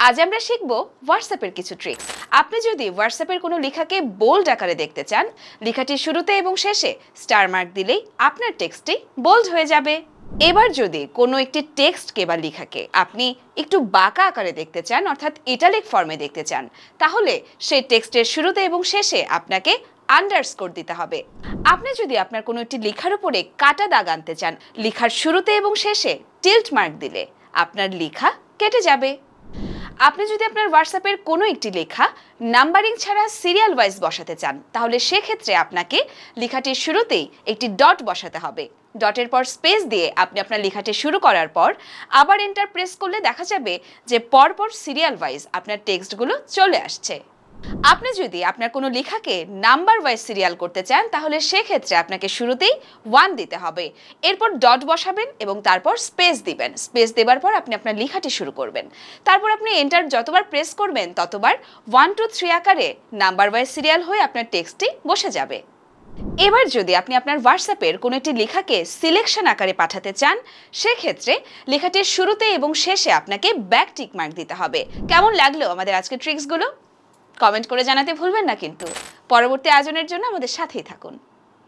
আজ আমরা শিখব হোয়াটসঅ্যাপের কিছু ট্রিক্স। আপনি যদি হোয়াটসঅ্যাপের কোনো লেখাকে বোল্ড আকারে দেখতে চান, লেখাটির শুরুতে এবং শেষে স্টার মার্ক দিলেই আপনার টেক্সটটি বোল্ড হয়ে যাবে। এবার যদি কোনো একটি টেক্সটকে বা লেখাকে আপনি একটু বাঁকা আকারে দেখতে চান, অর্থাৎ ইটালিক ফর্মে দেখতে চান, তাহলে সেই টেক্সটের শুরুতে এবং শেষে আপনাকে আন্ডারস্কোর দিতে হবে। আপনি যদি আপনার কোনো একটি লেখার উপরে কাটা দাগ আনতে চান, লেখার শুরুতে এবং শেষে টিল্ট মার্ক দিলে আপনার লেখা কেটে যাবে। আপনি যদি আপনার হোয়াটসঅ্যাপের কোনো একটি লেখা নাম্বারিং ছাড়া সিরিয়াল ওয়াইজ বসাতে চান, তাহলে সেক্ষেত্রে আপনাকে লেখাটির শুরুতেই একটি ডট বসাতে হবে। ডটের পর স্পেস দিয়ে আপনি আপনার লেখাটি শুরু করার পর আবার এন্টার প্রেস করলে দেখা যাবে যে পরপর সিরিয়াল ওয়াইজ আপনার টেক্সটগুলো চলে আসছে। আপনি যদি আপনার কোনো লেখাকে নাম্বার ওয়াইজ সিরিয়াল করতে চান, তাহলে সেক্ষেত্রে আপনাকে শুরুতেই 1 দিতে হবে, এরপর ডট বসাবেন এবং তারপর স্পেস দিবেন। স্পেস দেওয়ার পর আপনি আপনার লেখাটি শুরু করবেন। তারপর আপনি এন্টার যতবার প্রেস করবেন ততবার 1 2 3 আকারে নাম্বার ওয়াইজ সিরিয়াল হয়ে আপনার টেক্সটটি বসে যাবে। এবার যদি আপনি আপনার হোয়াটসঅ্যাপের কোনো একটি লেখাকে সিলেকশন আকারে পাঠাতে চান, সেক্ষেত্রে লেখাটির শুরুতে এবং শেষে আপনাকে ব্যাক টিক মার্ক দিতে হবে। কেমন লাগলো আমাদের আজকের ট্রিক্সগুলো? কমেন্ট করে জানাতে ভুলবেন না কিন্তু। পরবর্তী আয়োজনের জন্য আমাদের সাথেই থাকুন।